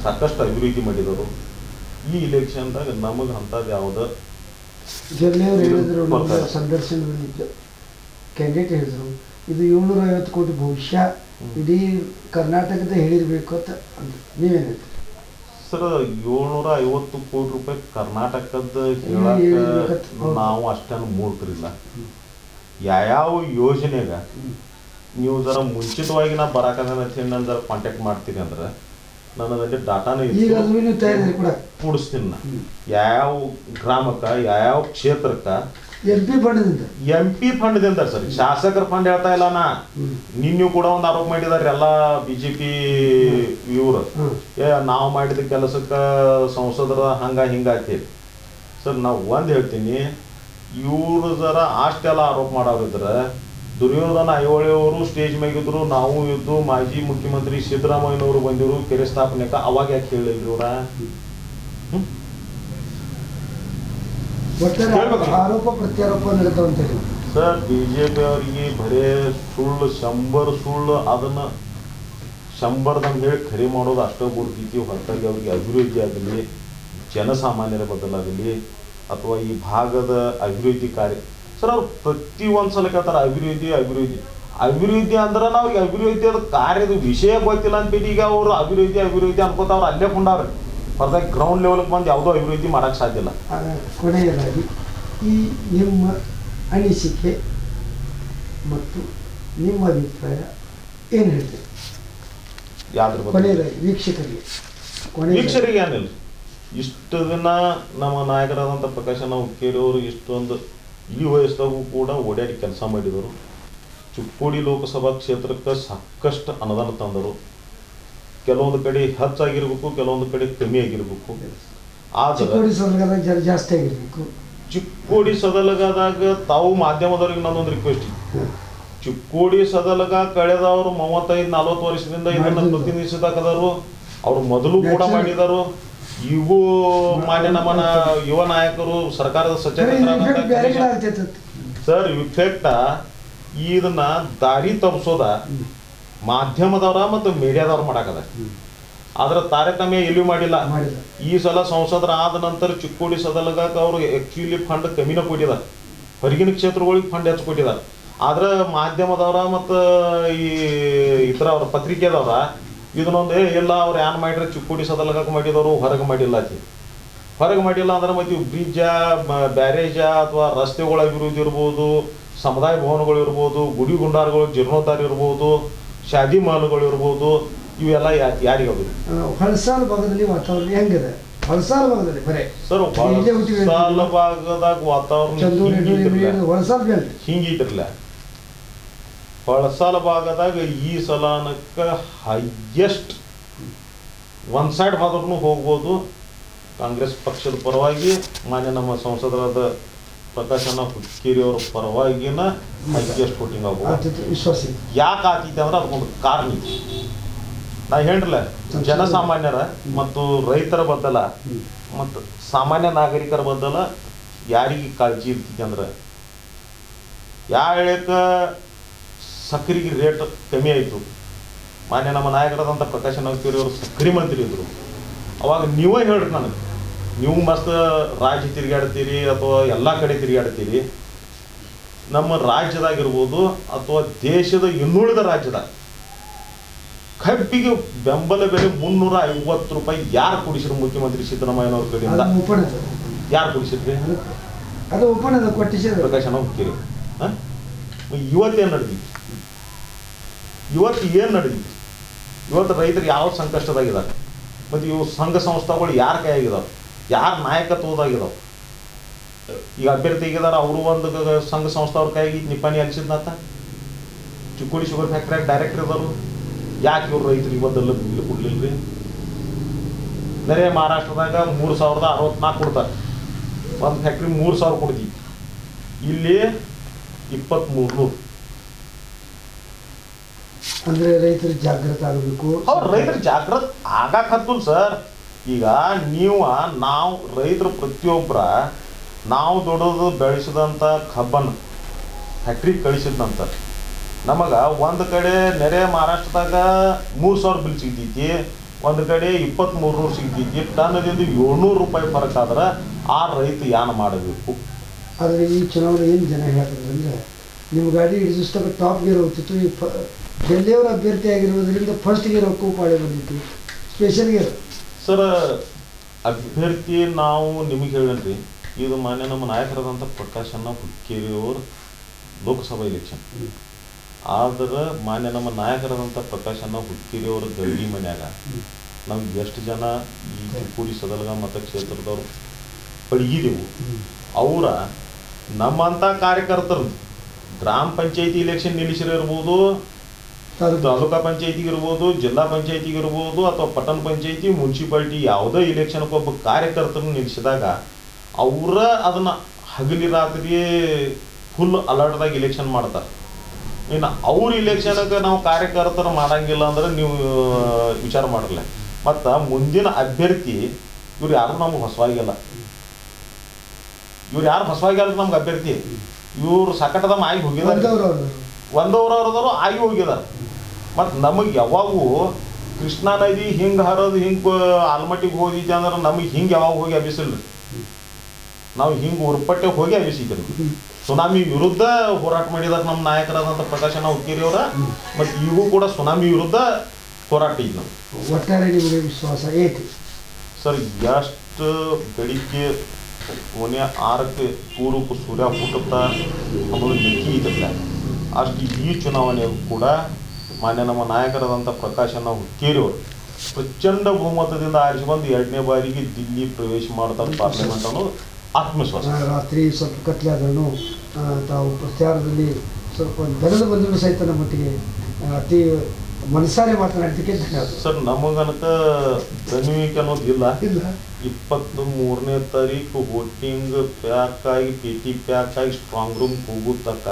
S2: ಸಾಕಷ್ಟು ಅಭಿವೃದ್ಧಿ ಮಾಡಿದರು. ಈ ಇಲೆಕ್ಷನ್ದಾಗ ನಮಗೆ ಅಂಥದ್ದು ಯಾವ್ದು
S1: ಜೊಲ್ಲೆಯವರು ಹೇಳಿದ್ರು, ಸಂದರ್ಶನದಲ್ಲಿ ಕ್ಯಾಂಡಿಡೇಟ್ ಹೇಳಿದ್ರು ಇದು 750 ಕೋಟಿ ಬಹುಶಃ ಇಡೀ ಕರ್ನಾಟಕದ ಹೇಳಿರ್ಬೇಕು ಅಂತ ಅಂದ್ರು. ನೀವೇನು ಹೇಳ್ತೀರಿ
S2: ಸರ್? 750 ಕೋಟಿ ರೂಪಾಯಿ ಕರ್ನಾಟಕದ ಹೇಳಕ್ಕೆ ನಾವು ಅಷ್ಟೇನು ಮೂರ್ಖರಿಲ್ಲ. ಯಾವ ಯೋಜನೆಗ ನೀವು ಜರ ಮುಂಚಿತವಾಗಿ ನಾ ಬರಾಕದ ಜರ ಕಾಂಟ್ಯಾಕ್ಟ್ ಮಾಡ್ತೀನಿ ಅಂದ್ರೆ ನನ್ನದಲ್ಲಿ ಡಾಟಾನೇ ಕೂಡಿಸ್ತೀನಿ. ನಾ ಯಾವ ಗ್ರಾಮಕ್ಕೆ ಯಾವ ಕ್ಷೇತ್ರಕ್ಕೆ MP ಫಂಡ್ದಿಂದ ಸರ್, ಶಾಸಕರ ಫಂಡ್ ಹೇಳ್ತಾ ಇಲ್ಲ. ನಾ ನಿನ್ನೆ ಕೂಡ ಒಂದು ಆರೋಪ ಮಾಡಿದಾರೆ ಎಲ್ಲ BJP ಇವರು, ನಾವು ಮಾಡಿದ ಕೆಲಸಕ್ಕೆ ಸಂಸದರ ಹಂಗ ಹಿಂಗಾಗ್ತೇವೆ ಸರ್. ನಾವು ಒಂದು ಹೇಳ್ತೀನಿ, ಇವರು ಜರ ಅಷ್ಟೆಲ್ಲ ಆರೋಪ ಮಾಡೋರಿದ್ರೆ ದುರ್ಯೋಧನ ಐಹೊಳೆಯವರು ಸ್ಟೇಜ್ ಮೇಗಿದ್ರು, ನಾವು ಇದ್ದು ಮಾಜಿ ಮುಖ್ಯಮಂತ್ರಿ ಸಿದ್ದರಾಮಯ್ಯನವರು ಬಂದಿರು ಕೆರೆ ಸ್ಥಾಪನೆಕ, ಅವಾಗ ಯಾಕೆ ಹೇಳಿಲ್ರಿ ಇವ್ರ?
S1: ಆರೋಪ ಪ್ರತ್ಯಾರೋಪ
S2: ಸರ್, BJP ಅವರಿಗೆ ಬರೇ ಸುಳ್ಳು 100 ಸುಳ್ಳು, ಅದನ್ನ 100 ಹೇಳಿ ಖರೆ ಮಾಡೋದು ಅಷ್ಟೇ ಗುರುತಿತಿ. ಹೊರತಾಗಿ ಅವ್ರಿಗೆ ಅಭಿವೃದ್ಧಿ ಆಗಲಿ, ಜನಸಾಮಾನ್ಯರ ಬದಲಾಗಲಿ, ಅಥವಾ ಈ ಭಾಗದ ಅಭಿವೃದ್ಧಿ ಕಾರ್ಯ ಸರ್, ಅವ್ರು ಪ್ರತಿಯೊಂದು ಸಲ ಕೇಳ್ತಾರೆ ಅಭಿವೃದ್ಧಿ ಅಭಿವೃದ್ಧಿ ಅಭಿವೃದ್ಧಿ ಅಂದ್ರೆ ಅವ್ರಿಗೆ ಅಭಿವೃದ್ಧಿಯ ಕಾರ್ಯದ ವಿಷಯ ಗೊತ್ತಿಲ್ಲ ಅಂದ್ಬಿಟ್ಟು ಈಗ ಅವರು ಅಭಿವೃದ್ಧಿ ಅನ್ಕೋತ ಅವ್ರು ಅಲ್ಲೇ ಕೊಂಡವ್ರೆ. ಹೊರತಾಗಿ ಗ್ರೌಂಡ್ ಲೆವೆಲ್ಗೆ ಬಂದು ಯಾವುದೋ ಅಭಿವೃದ್ಧಿ ಮಾಡೋಕ್ಕೆ ಸಾಧ್ಯ ಇಲ್ಲ.
S1: ಕೊನೆಯದಾಗಿ ಈ ನಿಮ್ಮ ಅನಿಸಿಕೆ ಮತ್ತು ನಿಮ್ಮ ಅಭಿಪ್ರಾಯ ಏನು ಹೇಳ್ತೀರಿ?
S2: ಯಾವ್ದ್ರ
S1: ಕೊನೆಯದಾಗಿ ವೀಕ್ಷಕರಿಗೆ
S2: ಏನಿಲ್ಲ, ಇಷ್ಟು ದಿನ ನಮ್ಮ ನಾಯಕರಾದಂಥ ಪ್ರಕಾಶಣ್ಣ ಹುಕ್ಕೇರಿ ಅವರು ಇಷ್ಟೊಂದು ಈ ವಯಸ್ಸಾಗೂ ಕೂಡ ಓಡಾಡಿ ಕೆಲಸ ಮಾಡಿದರು. ಚಿಕ್ಕೋಡಿ ಲೋಕಸಭಾ ಕ್ಷೇತ್ರಕ್ಕೆ ಸಾಕಷ್ಟು ಅನುದಾನ ತಂದರು. ಕೆಲವೊಂದು ಕಡೆ ಹೆಚ್ಚಾಗಿರ್ಬೇಕು, ಕೆಲವೊಂದು ಕಡೆ ಕಮ್ಮಿ ಆಗಿರ್ಬೇಕು.
S1: ಆದರೆ ಜಾಸ್ತಿ ಆಗಿರ್ಬೇಕು.
S2: ಚಿಕ್ಕೋಡಿ ಸದಲಗದಾಗ ತಾವು ಮಾಧ್ಯಮದವ್ರಿಗೆ ನನ್ನೊಂದು ರಿಕ್ವೆಸ್ಟ್ ಇದೆ. ಚಿಕ್ಕೋಡಿ ಸದಲಗ ಕಳೆದವರು 35-40 ವರ್ಷದಿಂದ ಇದನ್ನು ಪ್ರತಿನಿಧಿಸಿದಾಕದರು. ಅವರು ಮೊದಲು ಕೂಡ ಮಾಡಿದರು. ಇವು ಮಾನ್ಯ ನಮ್ಮ ಯುವ ನಾಯಕರು, ಸರ್ಕಾರದ ಸಚೇತಕ ಸರ್, ಇಫೆಕ್ಟ ಇದನ್ನ ದಾರಿ ತಪ್ಪಿಸೋದ ಮಾಧ್ಯಮದವರ ಮತ್ತು ಮೀಡಿಯಾದವ್ರು ಮಾಡಾಕದ. ಆದ್ರೆ ತಾರತಮ್ಯ ಎಲ್ಲಿಯೂ ಮಾಡಿಲ್ಲ. ಈ ಸಲ ಸಂಸದರ ಆದ ನಂತರ ಚಿಕ್ಕೋಡಿ ಸದಲಗ ಅವರು ಆಕ್ಚುಲಿ ಫಂಡ್ ಕಮ್ಮಿನ ಕೊಟ್ಟಿದ್ದಾರೆ, ಹೊರಗಿನ ಕ್ಷೇತ್ರಗಳಿಗೆ ಫಂಡ್ ಹೆಚ್ಚು ಕೊಟ್ಟಿದ್ದಾರೆ. ಆದ್ರೆ ಮಾಧ್ಯಮದವರ ಮತ್ತು ಈ ಇತರ ಅವ್ರ ಪತ್ರಿಕೆದವ್ರ ಇದನ್ನೊಂದು ಎಲ್ಲ ಅವ್ರು ಏನ್ ಮಾಡಿದ್ರೆ ಚಿಕ್ಕೋಡಿ ಸದಲಗಕ್ಕೆ ಮಾಡಿದವರು ಹೊರಗೆ ಮಾಡಿಲ್ಲ. ಹೊರಗೆ ಮಾಡಿಲ್ಲ ಅಂದ್ರೆ ಮತ್ತೆ ಇವು ಬ್ರಿಡ್ಜ, ಬ್ಯಾರೇಜ ಅಥವಾ ರಸ್ತೆಗಳ ಅಭಿವೃದ್ಧಿ ಇರ್ಬೋದು, ಸಮುದಾಯ ಭವನಗಳು ಇರ್ಬೋದು, ಗುಡಿ ಗುಂಡಾರಗಳು ಜೀರ್ಣೋದ್ಧಾರ ಇರ್ಬೋದು, ಶಾದಿ ಮಹಲ್ಗಳು ಇರ್ಬೋದು, ಇವೆಲ್ಲ ಯಾರಿಗೆ ಹೋಗುದು?
S1: ಹೊಳಸಾಲ ಭಾಗದಲ್ಲಿ ವಾತಾವರಣ ಹೆಂಗಿದೆ? ಹೊಳಸಾಲ ಭಾಗದಲ್ಲಿ ಬರೇ
S2: ಸರ್, ಹೊಳಸಾಲ ಭಾಗದಾಗ ವಾತಾವರಣ ಹಿಂಗಿಟ್ಟಿರಲ್ಲ. ಹೊಳಸಾಲ ಭಾಗದಾಗ ಈ ಸಲನಕ್ಕೆ ಹೈಯೆಸ್ಟ್ ಒನ್ ಸೈಡ್ ಹೋದ್ರೂ ಹೋಗ್ಬೋದು. ಕಾಂಗ್ರೆಸ್ ಪಕ್ಷದ ಪರವಾಗಿ ಮಾನ್ಯ ನಮ್ಮ ಸಂಸದರಾದ ಪ್ರಕಾಶಣ್ಣ ಹುಕ್ಕೇರಿ ಅವರ ಪರವಾಗಿನ ಹೈಯೆಸ್ಟ್ ವೋಟಿಂಗ್ ಆಗ್ಬೋದು.
S1: ವಿಶ್ವಾಸ
S2: ಯಾಕೆ ಆಗ್ತೈತೆ ಅಂದ್ರೆ ಅದಕ್ಕೊಂದು ಕಾರಣ ಐತಿ. ನಾ ಹೇಳ್ರಲ್ಲ, ಜನಸಾಮಾನ್ಯರ ಮತ್ತು ರೈತರ ಬದ್ದಲ ಮತ್ತು ಸಾಮಾನ್ಯ ನಾಗರಿಕರ ಬದ್ದಲ ಯಾರಿಗೆ ಕಾಳಜಿ ಇರ್ತೈತಿ ಅಂದ್ರೆ, ಯಾವ ಹೇಳಕ ಸಕ್ಕರೆಗೆ ರೇಟ್ ಕಮ್ಮಿ ಆಯಿತು. ಮಾನ್ಯ ನಮ್ಮ ನಾಯಕರಾದಂಥ ಪ್ರಕಾಶಣ್ಣ ಹುಕ್ಕೇರಿ ಅವರು ಸಕ್ಕರೆ ಮಂತ್ರಿ ಇದ್ರು. ಅವಾಗ ನೀವೇ ಹೇಳ್ರಿ ನನಗೆ, ನೀವು ಮಸ್ತ್ ರಾಜ್ಯ ತಿರುಗಾಡ್ತೀರಿ ಅಥವಾ ಎಲ್ಲ ಕಡೆ ತಿರುಗಾಡ್ತೀರಿ, ನಮ್ಮ ರಾಜ್ಯದಾಗಿರ್ಬೋದು ಅಥವಾ ದೇಶದ ಇನ್ನುಳಿದ ರಾಜ್ಯದಾಗ ಕಬ್ಬಿಗೆ ಬೆಂಬಲ ಬೆಲೆ 350 ರೂಪಾಯಿ ಯಾರು ಕೊಡಿಸಿದ್ರು? ಮುಖ್ಯಮಂತ್ರಿ ಸಿದ್ದರಾಮಯ್ಯನವ್ರ ಕಡೆಯಿಂದ ಯಾರು ಕೊಡಿಸಿದ್ರಿ? ಪ್ರಕಾಶಣ್ಣ ಹುಕ್ಕೇರಿ. ಇವತ್ತೇನು ನಡೆದಿತ್ತು? ಇವತ್ತು ಏನು ನಡೆದಿತ್ತು? ಇವತ್ತು ರೈತರು ಯಾವ ಸಂಕಷ್ಟದಾಗಿದ್ದಾರೆ? ಮತ್ತು ಇವು ಸಂಘ ಸಂಸ್ಥೆಗಳು ಯಾರ ಕೈಯಾಗಿದ್ದಾವೆ? ಯಾರ ನಾಯಕತ್ವದಾಗಿದ್ದಾವೆ? ಈಗ ಅಭ್ಯರ್ಥಿ ಆಗಿದಾರ, ಅವರು ಒಂದು ಸಂಘ ಸಂಸ್ಥೆಯವ್ರ ಕೈಯಾಗಿ ನಿಪ್ಪಾಣಿ ಅನಿಸಿದ್ನಂತ. ಚಿಕ್ಕೋಡಿ ಶುಗರ್ ಫ್ಯಾಕ್ಟ್ರಿಯಾಗ ಡೈರೆಕ್ಟರ್ ಇದ್ದವರು ಯಾಕೆ ಇವ್ರು ರೈತರಿಗೆ ಬದಲು ಬಿಲ್ ಕೊಡ್ಲಿಲ್ಲ ರೀ? ನೆರೆ ಮಹಾರಾಷ್ಟ್ರದಾಗ 3064 ಕೊಡ್ತಾರೆ. ಒಂದು ಫ್ಯಾಕ್ಟ್ರಿ 3000 ಕೊಡ್ತೀವಿ, ಇಲ್ಲಿ 2300.
S1: ಅಂದ್ರೆ ರೈತರು ಜಾಗೃತ ಆಗಬೇಕು.
S2: ಅವ್ರು ರೈತರು ಜಾಗೃತ ಆಗಕ್ಕೆ ಹತ್ತಲ್ಲ ಸರ್. ಈಗ ನಾವು ರೈತರು ಪ್ರತಿಯೊಬ್ಬರ ನಾವು ದುಡಿದು ಬೆಳೆಸಿದಂಥ ಕಬ್ಬನ್ನು ಫ್ಯಾಕ್ಟ್ರಿಗೆ ಕಳಿಸಿದ ನಂತರ ನಮಗೆ ಒಂದು ಕಡೆ ನೆರೆ ಮಹಾರಾಷ್ಟ್ರದಾಗ 3000 ಬಿಲ್ ಸಿಗ್ತೈತಿ, ಒಂದು ಕಡೆ 2300 ಸಿಗ್ತೈತಿ. ಟನ್ನದಿಂದ 700 ರೂಪಾಯಿ ಫರಕ್ ಆದ್ರೆ ಆ ರೈತ ಏನು ಮಾಡಬೇಕು?
S1: ಆದರೆ ಈ ಚುನಾವಣೆ ಏನು ಜನ ಹೇಳ್ತಾರೆ ಅಂದರೆ, ನಿಮ್ಮ ಗಾಡಿ ಇಡಿಸಿದಾಗ ಟಾಪ್ ಗೇರ್ ಹೋಗ್ತಿತ್ತು, ಈ ಗೆಲ್ಲೆಯವ್ರ ಅಭ್ಯರ್ಥಿ ಆಗಿರೋದ್ರಿಂದ ಫಸ್ಟ್ ಗೇರ್ ಪಾಳೆ ಬಂದಿತ್ತು, ಸ್ಪೆಷಲ್ ಗೇರ್.
S2: ಸರ್ ಅಭ್ಯರ್ಥಿ ನಾವು ನಿಮಗೆ ಹೇಳನ್ರಿ, ಇದು ಮಾನ್ಯ ನಮ್ಮ ನಾಯಕರಾದಂಥ ಪ್ರಕಾಶಣ್ಣ ಹುಕ್ಕೇರಿಯವರು ಲೋಕಸಭಾ ಎಲೆಕ್ಷನ್ ಆದ್ರೆ ಮಾನ್ಯ ನಮ್ಮ ನಾಯಕರಾದಂಥ ಪ್ರಕಾಶಣ್ಣ ಹುಕ್ಕೇರಿಯವ್ರ ಗಡಿ ಮನ್ಯಾಗ ನಾವು ಎಷ್ಟು ಜನ ಈ ಚಿಕ್ಕೋಡಿ ಸದಲಗ ಮತಕ್ಷೇತ್ರದವ್ರು ಪಡಗಿದೆವು. ಅವರ ನಮ್ಮಂಥ ಕಾರ್ಯಕರ್ತರು ಗ್ರಾಮ ಪಂಚಾಯತಿ ಇಲೆಕ್ಷನ್ ನಿಲ್ಲಿಸಿರ್ಬೋದು, ತಾಲೂಕಾ ಪಂಚಾಯತಿಗೆ ಇರ್ಬೋದು, ಜಿಲ್ಲಾ ಪಂಚಾಯತಿಗೆ ಇರ್ಬೋದು, ಅಥವಾ ಪಟ್ಟಣ ಪಂಚಾಯತಿ, ಮುನ್ಸಿಪಾಲ್ಟಿ ಯಾವುದೇ ಇಲೆಕ್ಷನ್ಗೆ ಒಬ್ಬ ಕಾರ್ಯಕರ್ತರನ್ನು ನಿಲ್ಲಿಸಿದಾಗ ಅವರ ಅದನ್ನು ಹಗಲಿ ರಾತ್ರಿ ಫುಲ್ ಅಲರ್ಟ್ದಾಗ ಇಲೆಕ್ಷನ್ ಮಾಡ್ತಾರೆ. ಇನ್ನು ಅವ್ರ ಇಲೆಕ್ಷನ್ಗೆ ನಾವು ಕಾರ್ಯಕರ್ತರು ಮಾಡಂಗಿಲ್ಲ ಅಂದ್ರೆ ನೀವು ವಿಚಾರ ಮಾಡಿರಲ್ಲ. ಮತ್ತು ಮುಂದಿನ ಅಭ್ಯರ್ಥಿ ಇವ್ರು ಯಾರು ನಮ್ಗೆ ಹೊಸವಾಗಿಲ್ಲ, ಇವ್ರು ಯಾರು ಹೊಸವಾಗಿಲ್ಲ ನಮ್ಗೆ ಅಭ್ಯರ್ಥಿ. ಇವ್ರು ಸಕಟದ ಆಗಿ ಹೋಗಿದ್ದಾರೆ, ಒಂದವ್ರವ್ರದವರು ಆಗಿ ಹೋಗಿದ್ದಾರೆ. ಮತ್ತು ನಮಗೆ ಯಾವಾಗೂ ಕೃಷ್ಣಾ ನದಿ ಹಿಂಗೆ ಹರಿದು ಹಿಂಗೆ ಆಲ್ಮಟ್ಟಿಗೆ ಹೋಗಿದ್ದೆ ಅಂದ್ರೆ ನಮಗೆ ಹಿಂಗೆ ಯಾವಾಗ ಹೋಗಿ ಅಭಿಸಿಲ್ಲ. ನಾವು ಹಿಂಗೆ ಉರ್ಪಟ್ಟೆ ಹೋಗಿ ಅಭಿಸಿದ್ರು. ಸುನಾಮಿ ವಿರುದ್ಧ ಹೋರಾಟ ಮಾಡಿದಾರೆ ನಮ್ಮ ನಾಯಕರಾದಂಥ ಪ್ರಕಾಶಣ್ಣ ಹುಕ್ಕೇರಿಯವರ. ಮತ್ತು ಈಗೂ ಕೂಡ ಸುನಾಮಿ ವಿರುದ್ಧ ಹೋರಾಟ ಇದ್ದು ನಾವು.
S1: ಒಟ್ಟಾರೆ ನಿಮಗೆ ವಿಶ್ವಾಸ ಐತಿ
S2: ಸರ್? ಎಷ್ಟು ಬೆಳಿಗ್ಗೆ ಕೊನೆ 6ಕ್ಕೆ ಪೂರ್ವಕ್ಕೆ ಸೂರ್ಯ ಹುಟ್ಟುತ್ತಾ ಆಮೇಲೆ ಲೆಕ್ಕಿ ಇದ್ದಿಲ್ಲ ಅಷ್ಟು ಈ ಚುನಾವಣೆಯೂ ಕೂಡ ಮಾನ್ಯ ನಮ್ಮ ನಾಯಕರಾದಂಥ ಪ್ರಕಾಶಣ್ಣ ಹುಕ್ಕೇರಿಯವರು ಪ್ರಚಂಡ ಬಹುಮತದಿಂದ ಆರಿಸಿ ಬಂದು 2ನೇ ಬಾರಿಗೆ ದಿಲ್ಲಿ ಪ್ರವೇಶ ಮಾಡ್ತಾರೆ ಪಾರ್ಲಿಮೆಂಟ್ ಅನ್ನೋದು ಆತ್ಮವಿಶ್ವಾಸ.
S1: ರಾತ್ರಿ ಸ್ವಲ್ಪ ಕತ್ಲಾದ್ರೂ ತಾವು ಪ್ರಚಾರದಲ್ಲಿ ಸ್ವಲ್ಪ ಬೆಳೆದು ಬಂದರೂ ಸಹಿತ ನಮ್ಮ ಮಟ್ಟಿಗೆ ಅತಿ ಮನಸಾರೆ ಮಾತನಾಡ್ತಿಕ್ಕೆ ಧನ್ಯವಾದ
S2: ಸರ್. ನಮಗನಕ ದಣಿವಿಕೆ ಅನ್ನೋದು ಇಲ್ಲ. 23ನೇ ತಾರೀಕು ವೋಟಿಂಗ್ ಪ್ಯಾಕ್ ಆಗಿ PT ಪ್ಯಾಕ್ ಆಗಿ ಸ್ಟ್ರಾಂಗ್ ರೂಮ್ ಹೋಗೋ ತಕ್ಕ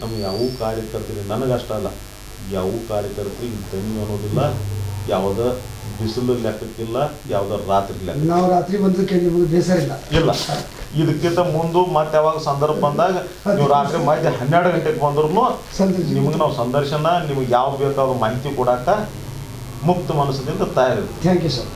S2: ನಮ್ಗೆ ಯಾವ ಕಾರ್ಯಕರ್ತರಿಗೆ, ನನಗಷ್ಟ ಅಲ್ಲ, ಯಾವ ಕಾರ್ಯಕರ್ತರಿಗೆ ದಣಿ ಅನ್ನೋದಿಲ್ಲ. ಯಾವುದೇ ಬಿಸಿಲು ಲೆಕ್ಕಕ್ಕಿಲ್ಲ, ಯಾವುದೋ ರಾತ್ರಿ ಲೆಕ್ಕ.
S1: ನಾವು ರಾತ್ರಿ ಬಂದಕ್ಕೆ ನಿಮಗೆ ಬೇಸರ ಇಲ್ಲ.
S2: ಇದಕ್ಕಿಂತ ಮುಂದೆ ಮತ್ತೆ ಯಾವಾಗ ಸಂದರ್ಭ ಬಂದಾಗ ನೀವು ರಾತ್ರಿ ಮಧ್ಯ 12 ಗಂಟೆಗೆ ಬಂದ್ರೂ ನಿಮಗೆ ನಾವು ಸಂದರ್ಶನ, ನಿಮಗೆ ಯಾವ ಬೇಕಾದ ಮಾಹಿತಿ ಕೊಡಾಕ ಮುಕ್ತ ಮನಸ್ಸಿನಿಂದ ತಯಾರಿದೆ.
S1: Thank you sir.